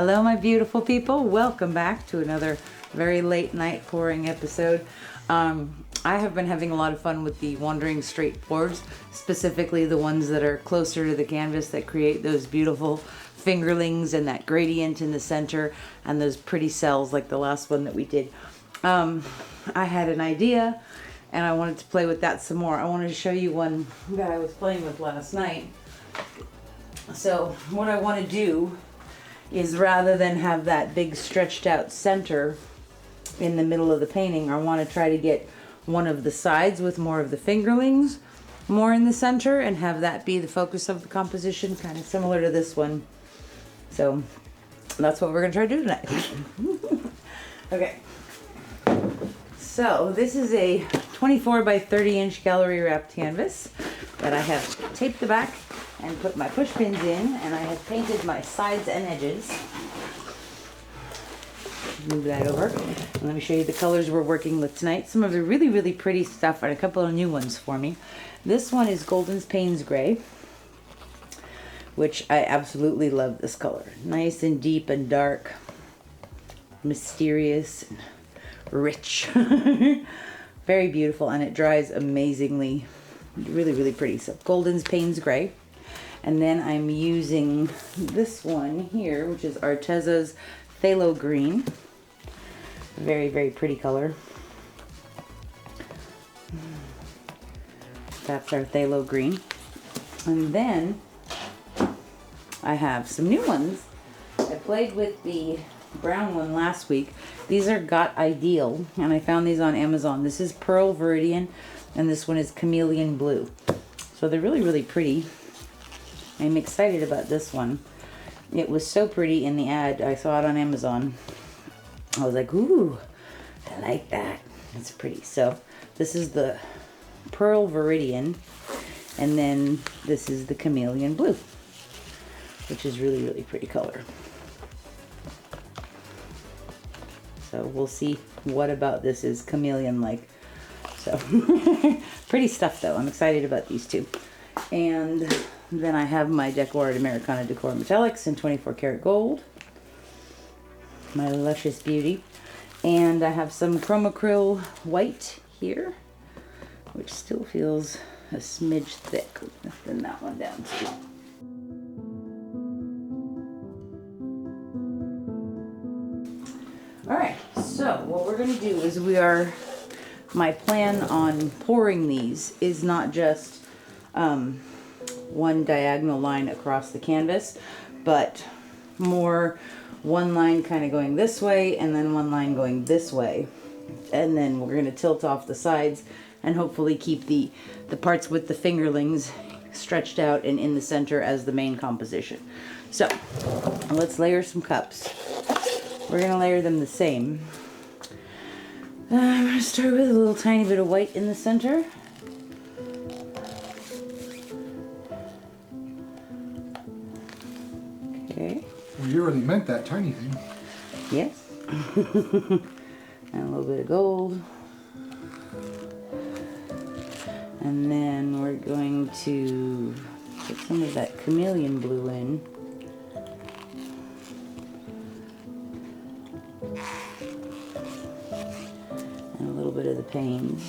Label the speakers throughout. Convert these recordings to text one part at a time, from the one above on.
Speaker 1: Hello my beautiful people, welcome back to another very late night pouring episode. I have been having a lot of fun with the wandering straight pours, specifically the ones that are closer to the canvas that create those beautiful fingerlings and that gradient in the center and those pretty cells like the last one that we did. I had an idea and I wanted to play with that some more. I wanted to show you one that I was playing with last night. So what I want to do is, rather than have that big stretched out center in the middle of the painting, I want to try to get one of the sides with more of the fingerlings more in the center and have that be the focus of the composition, kind of similar to this one. So that's what we're going to try to do tonight. Okay. So this is a 24 by 30 inch gallery wrapped canvas that I have taped the back and put my push pins in, and I have painted my sides and edges. Move that over. And let me show you the colors we're working with tonight. Some of the really, really pretty stuff and a couple of new ones for me. This one is Golden's Paynes Grey, which I absolutely love this color. Nice and deep and dark, mysterious and rich. Very beautiful, and it dries amazingly. Really, really pretty. So Golden's Paynes Grey. And then I'm using this one here, which is Arteza's Pthalo Green. Very, very pretty color. That's our Pthalo Green. And then I have some new ones. I played with the brown one last week. These are Got Ideal, and I found these on Amazon. This is Pearl Viridian, and this one is Chameleon Blue. So they're really, really pretty. I'm excited about this one. It was so pretty in the ad. I saw it on Amazon. I was like, ooh, I like that. It's pretty. So this is the Pearl Viridian, and then this is the Chameleon Blue, which is really, really pretty color. So we'll see what about this is chameleon-like. So pretty stuff though. I'm excited about these two. And then I have my DecoArt Americana Decor Metallics in 24 karat gold. My luscious beauty. And I have some Chromacryl white here, which still feels a smidge thick. Let's thin that one down too. Alright, so what we're going to do is my plan on pouring these is not just one diagonal line across the canvas, but more one line kind of going this way and then one line going this way. And then we're going to tilt off the sides and hopefully keep the parts with the fingerlings stretched out and in the center as the main composition. So let's layer some cups. We're going to layer them the same. I'm going to start with a little tiny bit of white in the center. Okay.
Speaker 2: Well, you already meant that tiny thing.
Speaker 1: Yes. And a little bit of gold. And then we're going to put some of that Chameleon Blue in. And a little bit of the Paynes.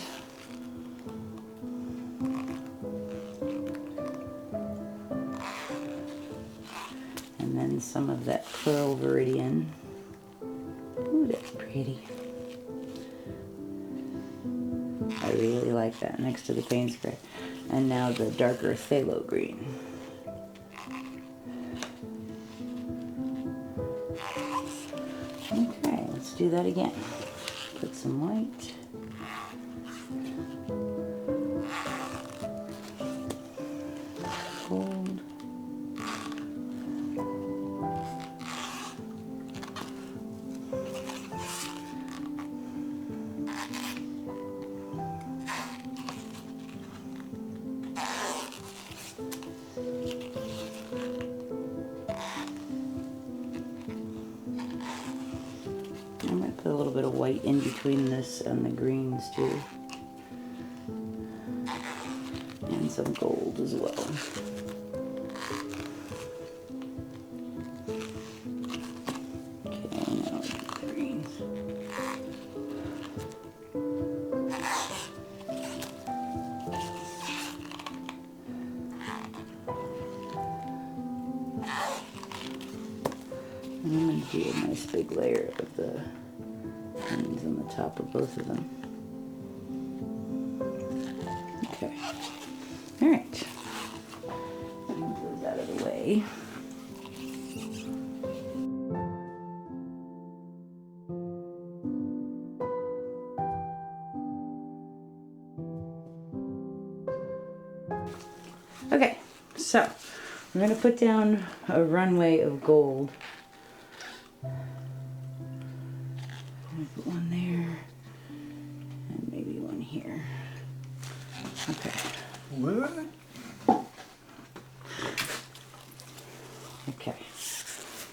Speaker 1: And then some of that Pearl Viridian. Ooh, that's pretty. I really like that next to the Paynes Grey. And now the darker Pthalo Green. Okay, let's do that again. Put some white. Gold. I might put a little bit of white in between this and the greens too. And some gold as well. do a nice big layer of the Paynes on the top of both of them. Okay. All right. Move those out of the way. Okay, so we're going to put down a runway of gold. Put one there, and maybe one here. Okay.
Speaker 2: What?
Speaker 1: Okay.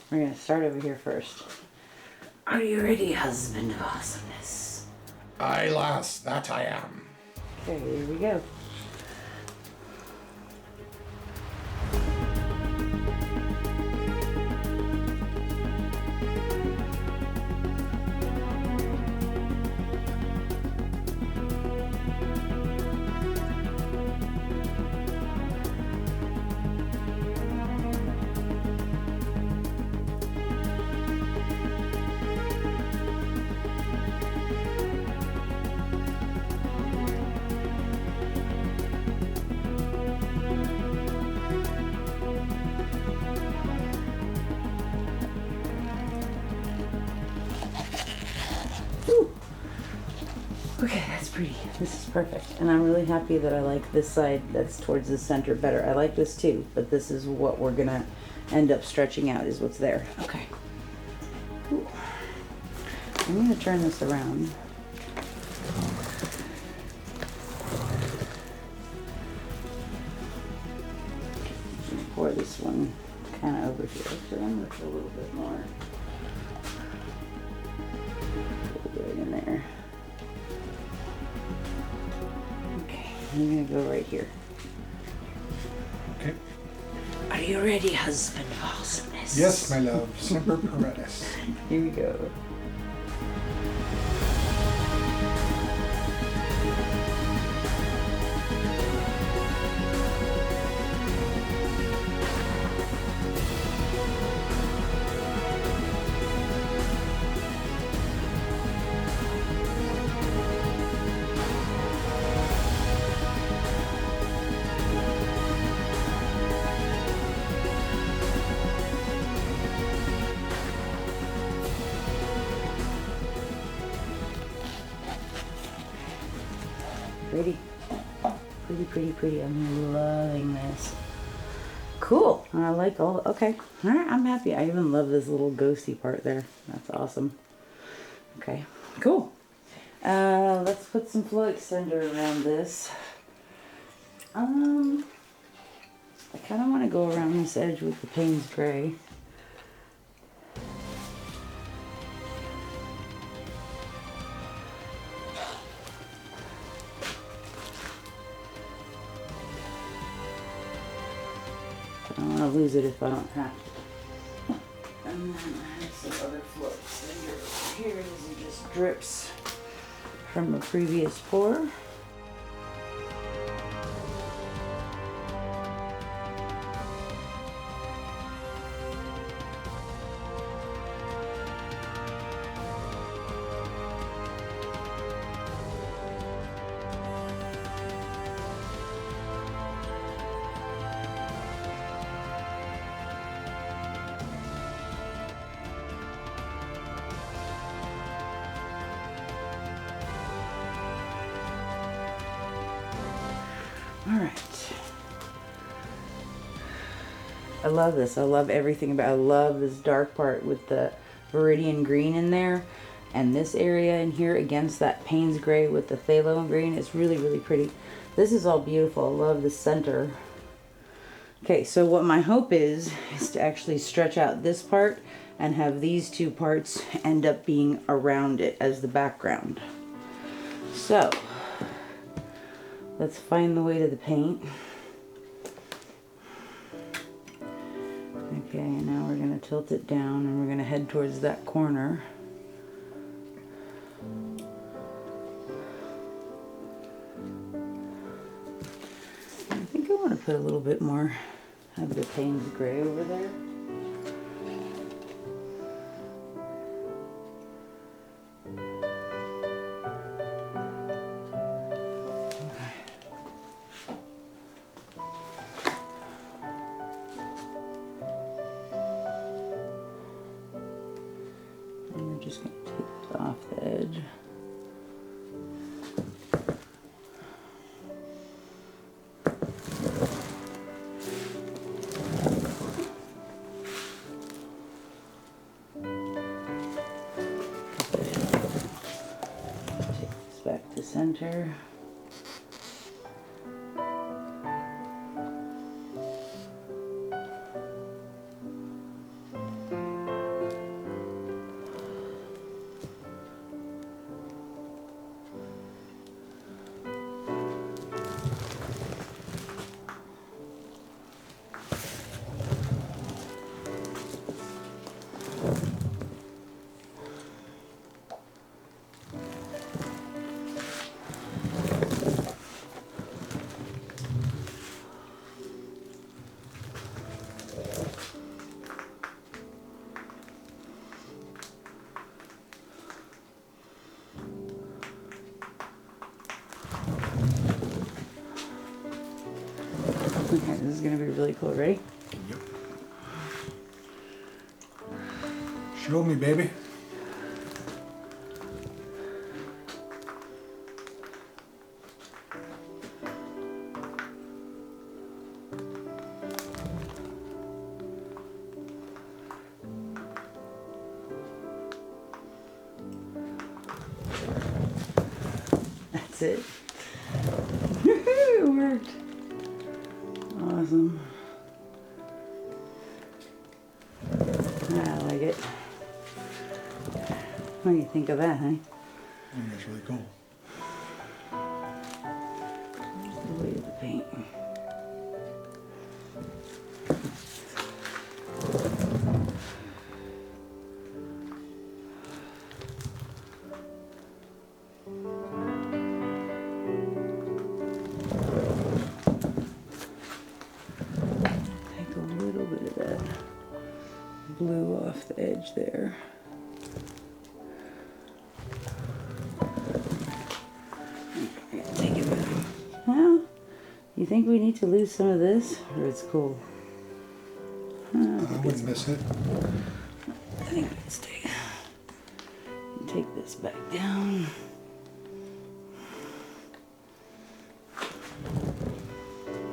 Speaker 1: We're going to start over here first. Are you ready, husband of awesomeness?
Speaker 2: Aye, lass, that I am.
Speaker 1: Okay, here we go. Okay, that's pretty. This is perfect. And I'm really happy that I like this side that's towards the center better. I like this too, but this is what we're gonna end up stretching out is what's there. Okay. Ooh. I'm gonna turn this around. Pour this one kind of over here. So I'm gonna put a little bit more. Right in there. I'm gonna go right here.
Speaker 2: Okay.
Speaker 1: Are you ready, husband of awesomeness?
Speaker 2: Yes, my love. Semper Paratus.
Speaker 1: Here we go. Pretty. Pretty, pretty, pretty. I'm loving this. Cool. I like all, okay. All right, I'm happy. I even love this little ghosty part there. That's awesome. Okay, cool. Let's put some flow extender around this. I kind of want to go around this edge with the Paynes Grey. I don't want to lose it if I don't have to. And then I have some other flow extender over here. This is just drips from a previous pour. All right. I love this. I love everything about it. I love this dark part with the Viridian green in there. And this area in here against that Paynes Grey with the Pthalo Green. It's really, really pretty. This is all beautiful. I love the center. Okay, so what my hope is to actually stretch out this part and have these two parts end up being around it as the background. So let's find the way to the paint. Okay, now we're going to tilt it down and we're going to head towards that corner. I think I want to put a little bit more of the Paynes Grey over there. off the edge. Take this back to center. Okay, this is gonna be really cool. Ready?
Speaker 2: Yep. Show me, baby.
Speaker 1: That's it. It worked. Awesome. I like it. What do you think of that, honey?
Speaker 2: I think that's really cool.
Speaker 1: The weight of the paint. Take a little bit of that blue off the edge there. Take it back. Well, you think we need to lose some of this, or it's cool?
Speaker 2: I wouldn't miss it.
Speaker 1: I think let's take this back down.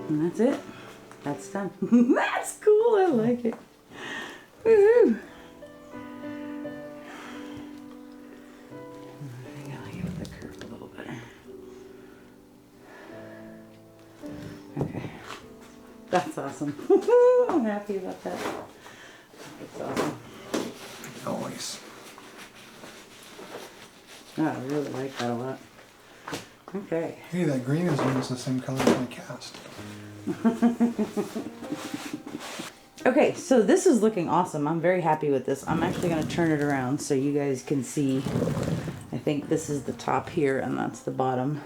Speaker 1: And that's it. That's done. That's cool. I like it. Woohoo! I gotta give it the curve a little better. Okay. That's awesome. I'm happy about that. That's awesome.
Speaker 2: Nice.
Speaker 1: Oh, I really like that a lot. Okay.
Speaker 2: Hey, that green is almost the same color as my cast.
Speaker 1: Okay, so this is looking awesome. I'm very happy with this. I'm actually going to turn it around so you guys can see. I think this is the top here and that's the bottom.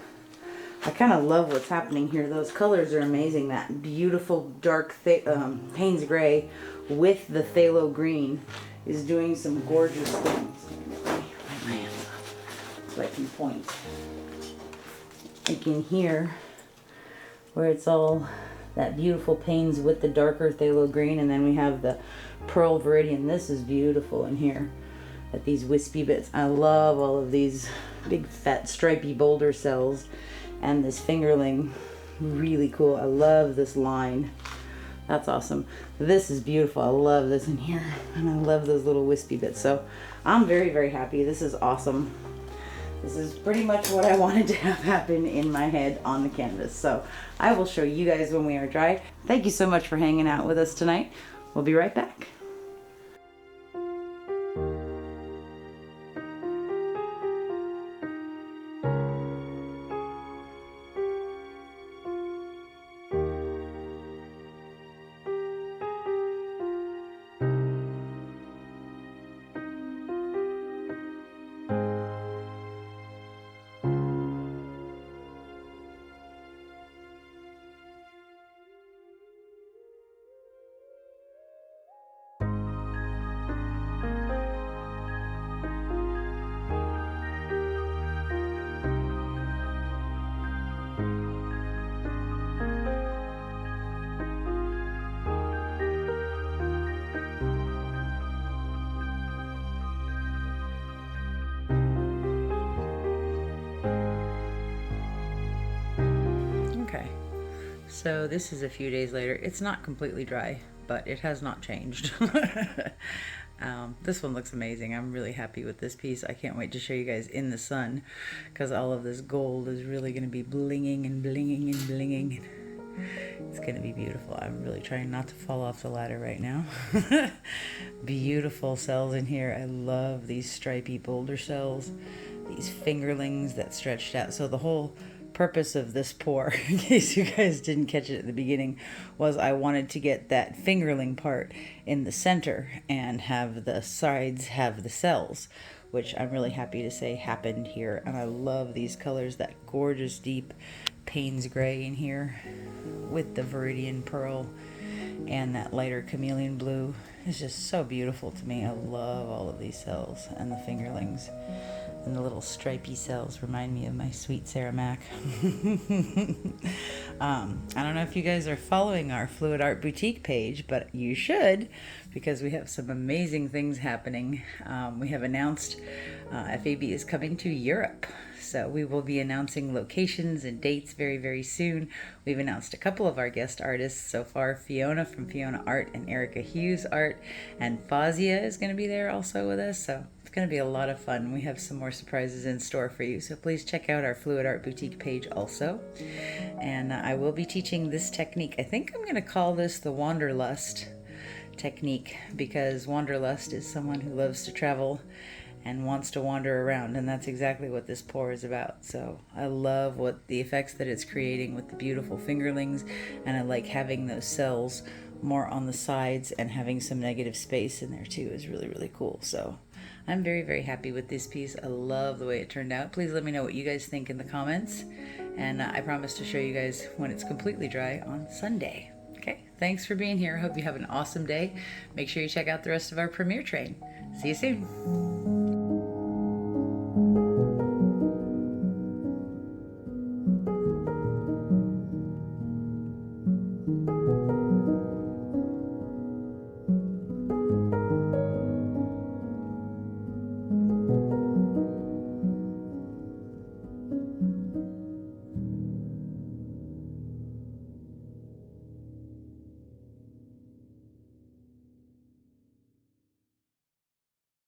Speaker 1: I kind of love what's happening here. Those colors are amazing. That beautiful dark Paynes Grey with the Pthalo Green is doing some gorgeous things. Get my hands up so I can point. Like in here, where it's all that beautiful Paynes with the darker Pthalo Green, and then we have the Pearl Viridian. This is beautiful in here at these wispy bits. I love all of these big fat stripy boulder cells and this fingerling. Really cool. I love this line. That's awesome. This is beautiful. I love this in here, and I love those little wispy bits. So I'm very, very happy. This is awesome. This is pretty much what I wanted to have happen in my head on the canvas. So I will show you guys when we are dry. Thank you so much for hanging out with us tonight. We'll be right back. So this is a few days later. It's not completely dry, but it has not changed. This one looks amazing. I'm really happy with this piece. I can't wait to show you guys in the sun, because all of this gold is really going to be blinging and blinging and blinging. It's going to be beautiful. I'm really trying not to fall off the ladder right now. Beautiful cells in here. I love these stripy boulder cells, these fingerlings that stretched out. So the whole purpose of this pour, in case you guys didn't catch it at the beginning, was I wanted to get that fingerling part in the center and have the sides have the cells, which I'm really happy to say happened here. And I love these colors, that gorgeous deep Paynes Grey in here with the Viridian pearl and that lighter Chameleon Blue. It's just so beautiful to me. I love all of these cells, and the fingerlings and the little stripy cells remind me of my sweet Sarah Mac. I don't know if you guys are following our Fluid Art Boutique page, but you should, because we have some amazing things happening. We have announced FAB is coming to Europe. So we will be announcing locations and dates very, very soon. We've announced a couple of our guest artists so far. Fiona from Fiona Art and Erica Hughes Art, and Fazia is going to be there also with us. So it's going to be a lot of fun. We have some more surprises in store for you. So please check out our Fluid Art Boutique page also. And I will be teaching this technique. I think I'm going to call this the Wanderlust technique, because Wanderlust is someone who loves to travel and wants to wander around, and that's exactly what this pour is about. So I love what the effects that it's creating with the beautiful fingerlings, and I like having those cells more on the sides and having some negative space in there too is really, really cool. So I'm very, very happy with this piece. I love the way it turned out. Please let me know what you guys think in the comments, and I promise to show you guys when it's completely dry on Sunday. Okay, thanks for being here. I hope you have an awesome day. Make sure you check out the rest of our premiere train. See you soon.